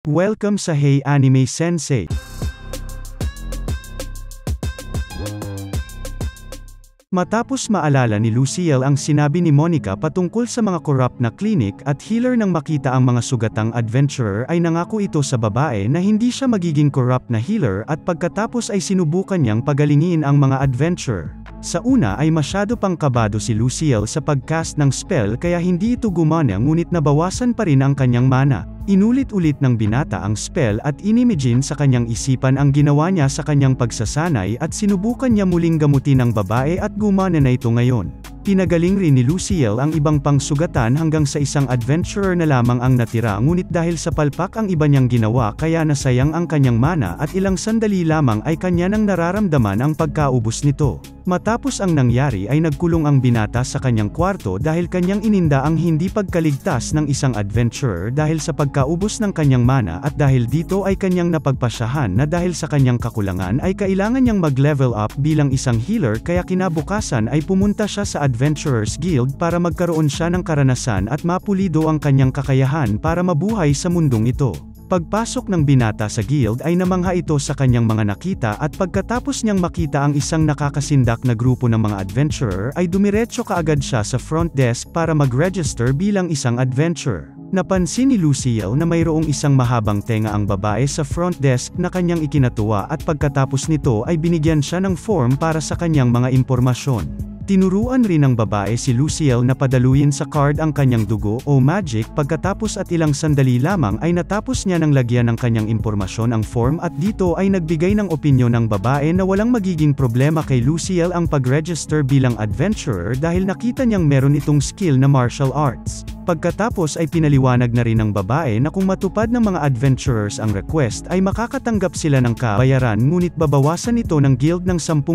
Welcome sa Hey Anime Sensei! Matapos maalala ni Lucille ang sinabi ni Monica patungkol sa mga corrupt na clinic at healer nang makita ang mga sugatang adventurer ay nangako ito sa babae na hindi siya magiging corrupt na healer at pagkatapos ay sinubukan niyang pagalingin ang mga adventurer. Sa una ay masyado pang kabado si Lucille sa pagcast ng spell kaya hindi ito gumana ngunit nabawasan pa rin ang kanyang mana. Inulit-ulit ng binata ang spell at inimagine sa kanyang isipan ang ginawa niya sa kanyang pagsasanay at sinubukan niya muling gamutin ang babae at gumana na ito ngayon. Pinagaling rin ni Lucille ang ibang pangsugatan hanggang sa isang adventurer na lamang ang natira ngunit dahil sa palpak ang iba niyang ginawa kaya nasayang ang kanyang mana at ilang sandali lamang ay kanya nang nararamdaman ang pagkaubos nito. Matapos ang nangyari ay nagkulong ang binata sa kanyang kwarto dahil kanyang ininda ang hindi pagkaligtas ng isang adventurer dahil sa pagkaubos ng kanyang mana at dahil dito ay kanyang napagpasyahan na dahil sa kanyang kakulangan ay kailangan niyang mag-level up bilang isang healer kaya kinabukasan ay pumunta siya sa Adventurers Guild para magkaroon siya ng karanasan at mapulido ang kanyang kakayahan para mabuhay sa mundong ito. Pagpasok ng binata sa guild ay namangha ito sa kanyang mga nakita at pagkatapos niyang makita ang isang nakakasindak na grupo ng mga adventurer ay dumiretso kaagad siya sa front desk para mag-register bilang isang adventurer. Napansin ni Lucille na mayroong isang mahabang tenga ang babae sa front desk na kanyang ikinatuwa at pagkatapos nito ay binigyan siya ng form para sa kanyang mga impormasyon. Tinuruan rin ng babae si Lucille na padaluyin sa card ang kanyang dugo o magic pagkatapos at ilang sandali lamang ay natapos niya nang lagyan ng kanyang impormasyon ang form at dito ay nagbigay ng opinyon ng babae na walang magiging problema kay Lucille ang pag-register bilang adventurer dahil nakita niyang meron itong skill na martial arts. Pagkatapos ay pinaliwanag na rin ng babae na kung matupad ng mga adventurers ang request ay makakatanggap sila ng kabayaran ngunit babawasan ito ng guild ng 10%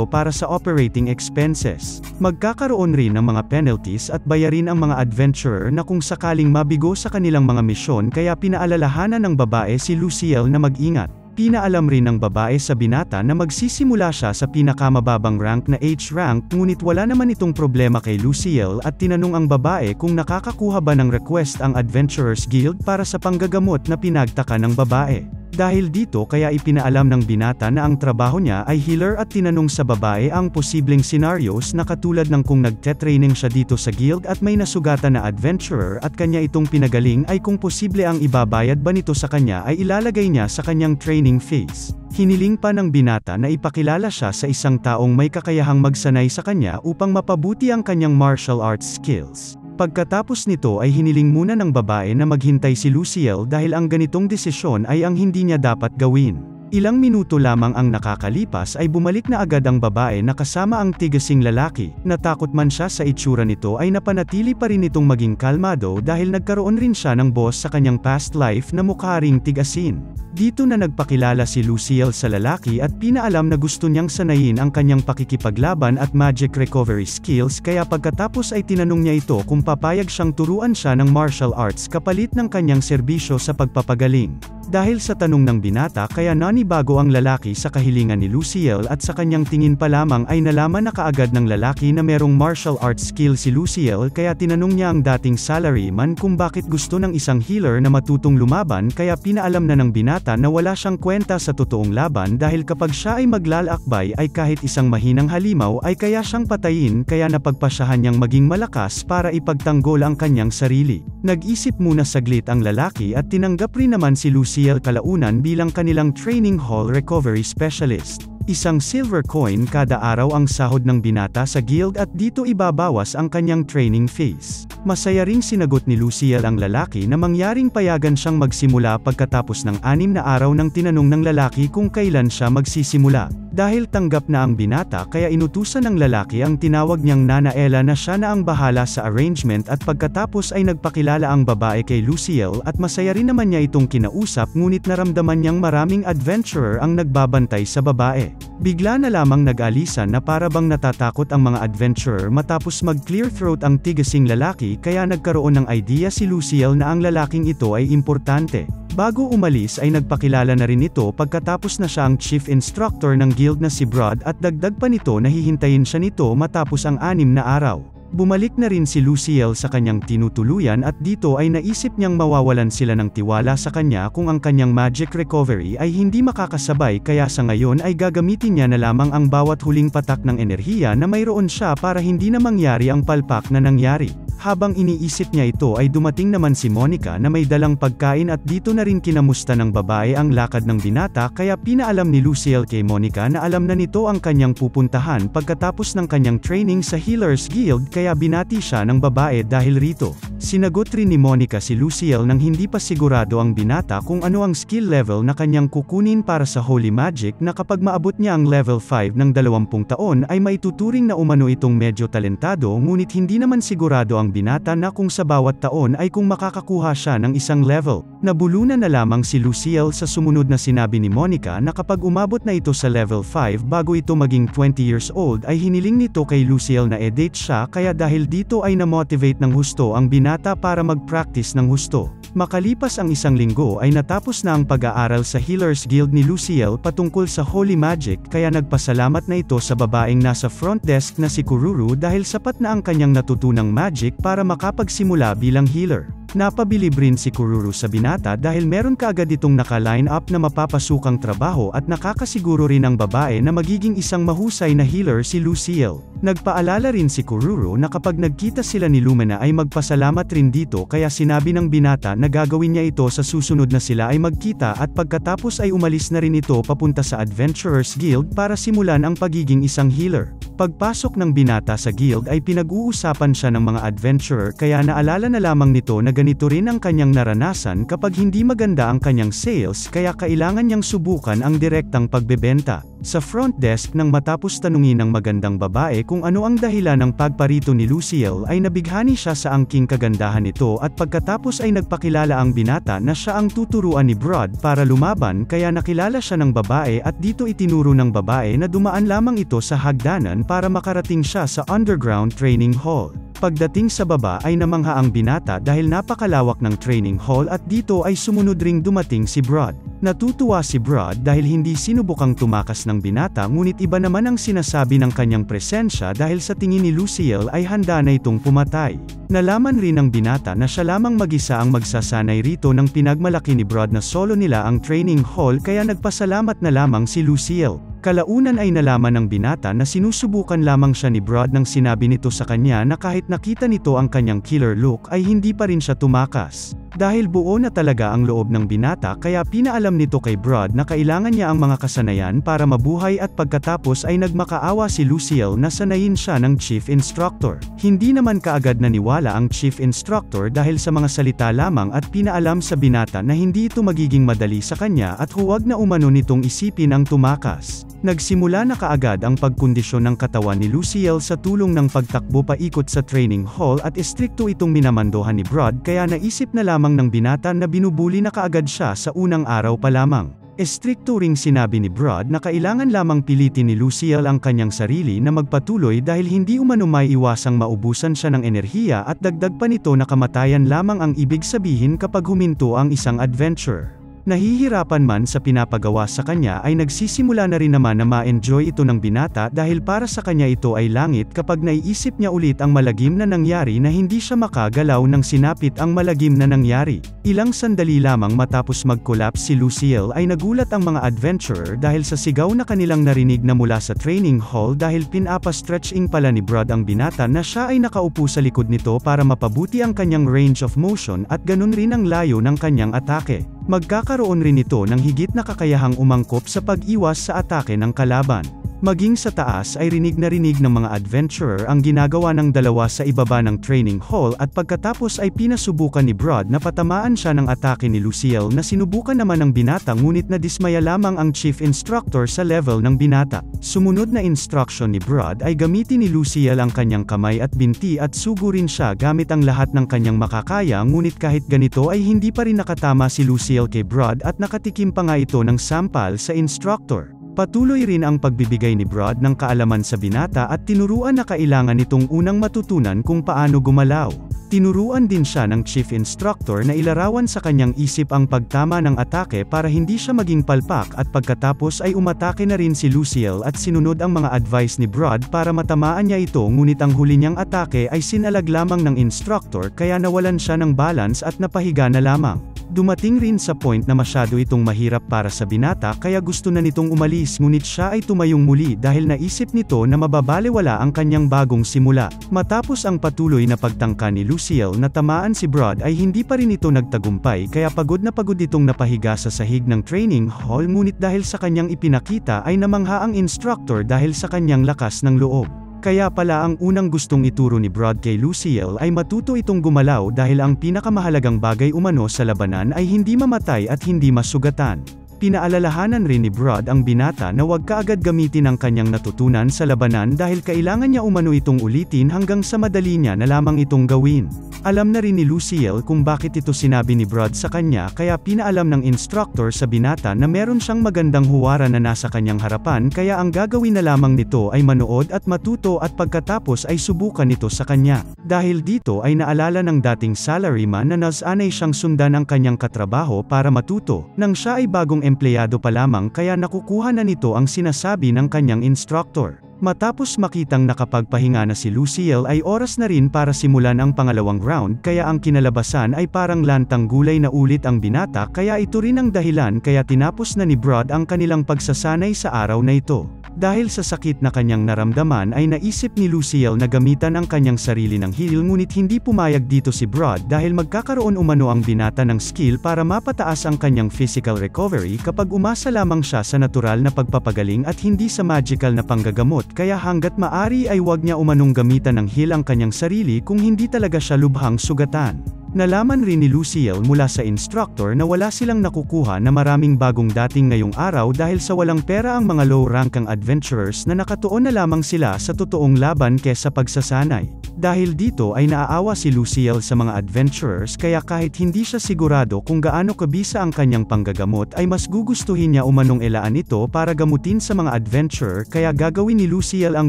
para sa operating expenses. Magkakaroon rin ng mga penalties at bayarin ang mga adventurer na kung sakaling mabigo sa kanilang mga misyon kaya pinaalalahanan ng babae si Lucille na mag-ingat. Pinaalam rin ng babae sa binata na magsisimula siya sa pinakamababang rank na H rank ngunit wala naman itong problema kay Lucille at tinanong ang babae kung nakakakuha ba ng request ang Adventurers Guild para sa panggagamot na pinagtaka ng babae. Dahil dito kaya ipinaalam ng binata na ang trabaho niya ay healer at tinanong sa babae ang posibleng scenarios na katulad ng kung nagte-training siya dito sa guild at may nasugatan na adventurer at kanya itong pinagaling ay kung posible ang ibabayad ba nito sa kanya ay ilalagay niya sa kanyang training phase. Hiniling pa ng binata na ipakilala siya sa isang taong may kakayahang magsanay sa kanya upang mapabuti ang kanyang martial arts skills. Pagkatapos nito ay hiniling muna ng babae na maghintay si Lucille dahil ang ganitong desisyon ay ang hindi niya dapat gawin. Ilang minuto lamang ang nakakalipas ay bumalik na agad ang babae na kasama ang tigasing lalaki. Natakot man siya sa itsura nito ay napanatili pa rin itong maging kalmado dahil nagkaroon rin siya ng boss sa kanyang past life na mukha ring tigasin. Dito na nagpakilala si Lucille sa lalaki at pinaalam na gusto niyang sanayin ang kanyang pakikipaglaban at magic recovery skills kaya pagkatapos ay tinanong niya ito kung papayag siyang turuan siya ng martial arts kapalit ng kanyang serbisyo sa pagpapagaling. Dahil sa tanong ng binata kaya nanibago ang lalaki sa kahilingan ni Lucille at sa kanyang tingin pa lamang ay nalaman na kaagad ng lalaki na merong martial arts skill si Lucille kaya tinanong niya ang dating salaryman kung bakit gusto ng isang healer na matutong lumaban kaya pinaalam na ng binata na wala siyang kwenta sa totoong laban dahil kapag siya ay maglalakbay ay kahit isang mahinang halimaw ay kaya siyang patayin kaya napagpasyahan niyang maging malakas para ipagtanggol ang kanyang sarili. Nag-isip muna saglit ang lalaki at tinanggap rin naman si Lucille kalaunan bilang kanilang training hall recovery specialist. Isang silver coin kada araw ang sahod ng binata sa guild at dito ibabawas ang kanyang training fees. Masaya ring sinagot ni Lucille ang lalaki na mangyaring payagan siyang magsimula pagkatapos ng 6 na araw nang tinanong ng lalaki kung kailan siya magsisimula. Dahil tanggap na ang binata kaya inutusan ng lalaki ang tinawag niyang Nana Ella na siya na ang bahala sa arrangement at pagkatapos ay nagpakilala ang babae kay Lucille at masaya rin naman niya itong kinausap ngunit naramdaman niyang maraming adventurer ang nagbabantay sa babae. Bigla na lamang nag-alisan na para bang natatakot ang mga adventurer matapos mag-clear throat ang tigasing lalaki kaya nagkaroon ng idea si Lucille na ang lalaking ito ay importante. Bago umalis ay nagpakilala na rin ito pagkatapos na siya ang chief instructor ng guild na si Brad at dagdag pa nito na hihintayin siya nito matapos ang 6 na araw. Bumalik na rin si Luciel sa kanyang tinutuluyan at dito ay naisip niyang mawawalan sila ng tiwala sa kanya kung ang kanyang magic recovery ay hindi makakasabay kaya sa ngayon ay gagamitin niya na lamang ang bawat huling patak ng enerhiya na mayroon siya para hindi na mangyari ang palpak na nangyari. Habang iniisip niya ito ay dumating naman si Monica na may dalang pagkain at dito na rin kinamusta ng babae ang lakad ng binata kaya pinaalam ni Luciel kay Monica na alam na nito ang kanyang pupuntahan pagkatapos ng kanyang training sa Healers Guild kaya binati siya ng babae dahil rito. Sinagot rin ni Monica si Luciel nang hindi pa sigurado ang binata kung ano ang skill level na kanyang kukunin para sa Holy Magic na kapag maabot niya ang level 5 ng 20 taon ay maituturing na umano itong medyo talentado ngunit hindi naman sigurado ang binata na kung sa bawat taon ay kung makakakuha siya ng isang level. Nabulunan na lamang si Luciel sa sumunod na sinabi ni Monica na kapag umabot na ito sa level 5 bago ito maging 20 years old ay hiniling nito kay Luciel na edit siya kaya dahil dito ay na-motivate ng husto ang binata para mag-practice ng husto. Makalipas ang isang linggo ay natapos na ang pag-aaral sa Healers Guild ni Luciel patungkol sa Holy Magic kaya nagpasalamat na ito sa babaeng nasa front desk na si Kururu dahil sapat na ang kanyang natutunang magic para makapagsimula bilang healer. Napabilib rin si Kururu sa binata dahil meron kaagad itong naka-line up na mapapasukang trabaho at nakakasiguro rin ang babae na magiging isang mahusay na healer si Luciel. Nagpaalala rin si Kururu na kapag nagkita sila ni Lumina ay magpasalamat rin dito kaya sinabi ng binata na gagawin niya ito sa susunod na sila ay magkita at pagkatapos ay umalis na rin ito papunta sa Adventurers Guild para simulan ang pagiging isang healer. Pagpasok ng binata sa guild ay pinag-uusapan siya ng mga adventurer kaya naalala na lamang nito na ganito rin ang kanyang naranasan kapag hindi maganda ang kanyang sales kaya kailangan niyang subukan ang direktang pagbebenta. Sa front desk nang matapos tanungin ng magandang babae kung ano ang dahilan ng pagparito ni Luciel ay nabighani siya sa angking kagandahan nito at pagkatapos ay nagpakilala ang binata na siya ang tuturuan ni Brod para lumaban kaya nakilala siya ng babae at dito itinuro ng babae na dumaan lamang ito sa hagdanan para makarating siya sa underground training hall. Pagdating sa baba ay namangha ang binata dahil napakalawak ng training hall at dito ay sumunod ring dumating si Brod. Natutuwa si Brod dahil hindi sinubukang tumakas ng binata ngunit iba naman ang sinasabi ng kanyang presensya dahil sa tingin ni Luciel ay handa na itong pumatay. Nalaman rin ng binata na siya lamang mag-isa ang magsasanay rito nang pinagmalaki ni Brod na solo nila ang training hall kaya nagpasalamat na lamang si Luciel. Kalaunan ay nalaman ng binata na sinusubukan lamang siya ni Brod nang sinabi nito sa kanya na kahit nakita nito ang kanyang killer look ay hindi pa rin siya tumakas. Dahil buo na talaga ang loob ng binata kaya pinaalam nito kay Brod na kailangan niya ang mga kasanayan para mabuhay at pagkatapos ay nagmakaawa si Luciel na sanayin siya ng chief instructor. Hindi naman kaagad naniwala ang chief instructor dahil sa mga salita lamang at pinaalam sa binata na hindi ito magiging madali sa kanya at huwag na umano nitong isipin ang tumakas. Nagsimula na kaagad ang pagkondisyon ng katawan ni Luciel sa tulong ng pagtakbo paikot sa training hall at istrikto itong minamandohan ni Brod kaya naisip na lamang ng binata na binubuli na kaagad siya sa unang araw pa lamang. Istrikto ring sinabi ni Brod na kailangan lamang pilitin ni Luciel ang kanyang sarili na magpatuloy dahil hindi umano may iwasang maubusan siya ng enerhiya at dagdag pa nito na kamatayan lamang ang ibig sabihin kapag huminto ang isang adventure. Nahihirapan man sa pinapagawa sa kanya ay nagsisimula na rin naman na ma-enjoy ito ng binata dahil para sa kanya ito ay langit kapag naiisip niya ulit ang malagim na nangyari na hindi siya makagalaw nang sinapit ang malagim na nangyari. Ilang sandali lamang matapos mag-collapse si Luciel ay nagulat ang mga adventurer dahil sa sigaw na kanilang narinig na mula sa training hall dahil pinapa-stretching pala ni Brod ang binata na siya ay nakaupo sa likod nito para mapabuti ang kanyang range of motion at ganun rin ang layo ng kanyang atake. Magkakaroon rin ito ng higit na kakayahang umangkop sa pag-iwas sa atake ng kalaban. Maging sa taas ay rinig na rinig ng mga adventurer ang ginagawa ng dalawa sa ibaba ng training hall at pagkatapos ay pinasubukan ni Brod na patamaan siya ng atake ni Luciel na sinubukan naman ng binata ngunit nadismaya lamang ang chief instructor sa level ng binata. Sumunod na instruction ni Brod ay gamitin ni Luciel ang kanyang kamay at binti at sugurin siya gamit ang lahat ng kanyang makakaya ngunit kahit ganito ay hindi pa rin nakatama si Luciel kay Brod at nakatikim pa nga ito ng sampal sa instructor. Patuloy rin ang pagbibigay ni Brod ng kaalaman sa binata at tinuruan na kailangan itong unang matutunan kung paano gumalaw. Tinuruan din siya ng chief instructor na ilarawan sa kanyang isip ang pagtama ng atake para hindi siya maging palpak at pagkatapos ay umatake na rin si Luciel at sinunod ang mga advice ni Brod para matamaan niya ito ngunit ang huli niyang atake ay sinalag lamang ng instructor kaya nawalan siya ng balance at napahiga na lamang. Dumating rin sa point na masyado itong mahirap para sa binata kaya gusto na nitong umalis ngunit siya ay tumayong muli dahil naisip nito na mababalewala ang kanyang bagong simula. Matapos ang patuloy na pagtangka ni Luciel na tamaan si Brod ay hindi pa rin ito nagtagumpay kaya pagod na pagod itong napahiga sa sahig ng training hall ngunit dahil sa kanyang ipinakita ay namangha ang instructor dahil sa kanyang lakas ng loob. Kaya pala ang unang gustong ituro ni Brod kay Luciel ay matuto itong gumalaw dahil ang pinakamahalagang bagay umano sa labanan ay hindi mamatay at hindi masugatan. Pinaalalahanan rin ni Brod ang binata na huwag kaagad gamitin ang kanyang natutunan sa labanan dahil kailangan niya umano itong ulitin hanggang sa madali niya na lamang itong gawin. Alam na rin ni Luciel kung bakit ito sinabi ni Brod sa kanya kaya pinaalam ng instructor sa binata na meron siyang magandang huwaran na nasa kanyang harapan kaya ang gagawin na lamang nito ay manood at matuto at pagkatapos ay subukan ito sa kanya. Dahil dito ay naalala ng dating salaryman na nasanay siyang sundan ang kanyang katrabaho para matuto, nang siya ay bagong empleyado pa lamang kaya nakukuha na nito ang sinasabi ng kanyang instructor. Matapos makitang nakapagpahinga na si Luciel ay oras na rin para simulan ang pangalawang round kaya ang kinalabasan ay parang lantang gulay na ulit ang binata kaya ito rin ang dahilan kaya tinapos na ni Brod ang kanilang pagsasanay sa araw na ito. Dahil sa sakit na kanyang naramdaman ay naisip ni Luciel na gamitan ang kanyang sarili ng heal ngunit hindi pumayag dito si Brod dahil magkakaroon umano ang binata ng skill para mapataas ang kanyang physical recovery kapag umasa lamang siya sa natural na pagpapagaling at hindi sa magical na panggagamot kaya hanggat maari ay huwag niya umanong gamitan ng heal ang kanyang sarili kung hindi talaga siya lubhang sugatan. Nalaman rin ni Luciel mula sa instructor na wala silang nakukuha na maraming bagong dating ngayong araw dahil sa walang pera ang mga low-rankang adventurers na nakatuon na lamang sila sa totoong laban kesa pagsasanay. Dahil dito ay naaawa si Luciel sa mga adventurers kaya kahit hindi siya sigurado kung gaano kabisa ang kanyang panggagamot ay mas gugustuhin niya umanong elaan ito para gamutin sa mga adventurer kaya gagawin ni Luciel ang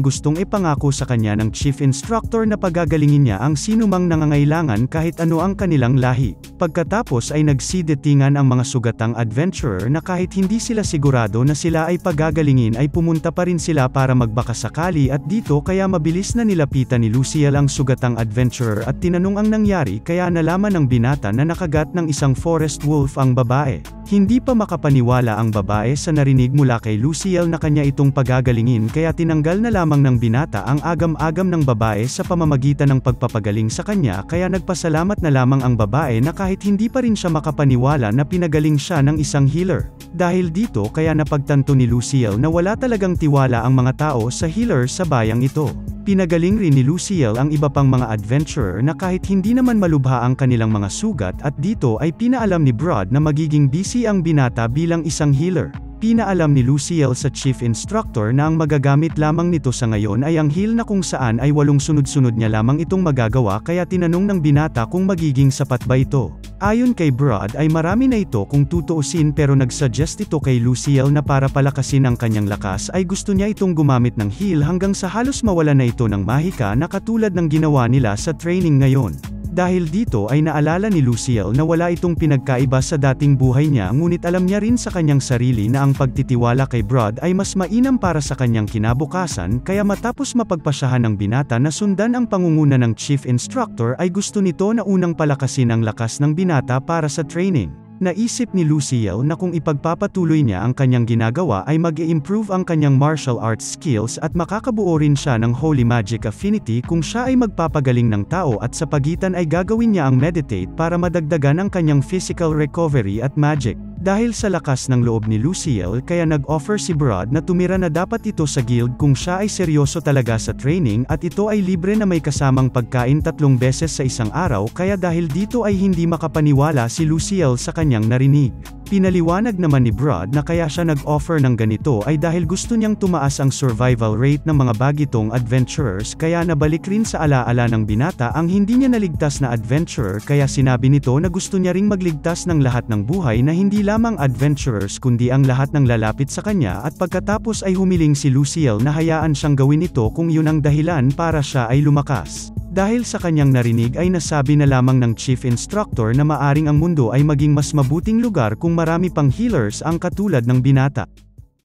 gustong ipangako sa kanya ng chief instructor na pagagalingin niya ang sinumang nangangailangan kahit ano ang kanilang lahi. Pagkatapos ay nagsidetingan ang mga sugatang adventurer na kahit hindi sila sigurado na sila ay pagagalingin ay pumunta pa rin sila para magbakasakali at dito kaya mabilis na nilapitan ni Luciel ang sugatang adventurer at tinanong ang nangyari kaya nalaman ng binata na nakagat ng isang forest wolf ang babae. Hindi pa makapaniwala ang babae sa narinig mula kay Luciel na kanya itong pagagalingin kaya tinanggal na lamang ng binata ang agam-agam ng babae sa pamamagitan ng pagpapagaling sa kanya kaya nagpasalamat na lamang ang babae na kahit hindi pa rin siya makapaniwala na pinagaling siya ng isang healer. Dahil dito kaya napagtanto ni Luciel na wala talagang tiwala ang mga tao sa healer sa bayang ito. Pinagaling rin ni Luciel ang iba pang mga adventurer na kahit hindi naman malubha ang kanilang mga sugat at dito ay pinaalam ni Brod na magiging busy ang binata bilang isang healer. Pinaalam ni Luciel sa chief instructor na ang magagamit lamang nito sa ngayon ay ang heal na kung saan ay 8 sunod-sunod niya lamang itong magagawa kaya tinanong ng binata kung magiging sapat ba ito. Ayon kay Brod ay marami na ito kung tutuusin pero nagsuggest ito kay Luciel na para palakasin ang kanyang lakas ay gusto niya itong gumamit ng heal hanggang sa halos mawala na ito ng mahika na katulad ng ginawa nila sa training ngayon. Dahil dito ay naalala ni Luciel na wala itong pinagkaiba sa dating buhay niya ngunit alam niya rin sa kanyang sarili na ang pagtitiwala kay Brod ay mas mainam para sa kanyang kinabukasan kaya matapos mapagpasyahan ng binata na sundan ang pangunguna ng chief instructor ay gusto nito na unang palakasin ang lakas ng binata para sa training. Naisip ni Luciel na kung ipagpapatuloy niya ang kanyang ginagawa ay mag-i-improve ang kanyang martial arts skills at makakabuo rin siya ng holy magic affinity kung siya ay magpapagaling ng tao at sa pagitan ay gagawin niya ang meditate para madagdagan ang kanyang physical recovery at magic. Dahil sa lakas ng loob ni Luciel kaya nag-offer si Brod na tumira na dapat ito sa guild kung siya ay seryoso talaga sa training at ito ay libre na may kasamang pagkain 3 beses sa isang araw kaya dahil dito ay hindi makapaniwala si Luciel sa kanyang narinig. Pinaliwanag naman ni Brod na kaya siya nag-offer ng ganito ay dahil gusto niyang tumaas ang survival rate ng mga bagitong adventurers kaya nabalik rin sa alaala ng binata ang hindi niya naligtas na adventurer kaya sinabi nito na gusto niya ring magligtas ng lahat ng buhay na hindi lamang adventurers kundi ang lahat ng lalapit sa kanya at pagkatapos ay humiling si Luciel na hayaan siyang gawin ito kung yun ang dahilan para siya ay lumakas. Dahil sa kanyang narinig ay nasabi na lamang ng chief instructor na maaring ang mundo ay maging mas mabuting lugar kung marami pang healers ang katulad ng binata.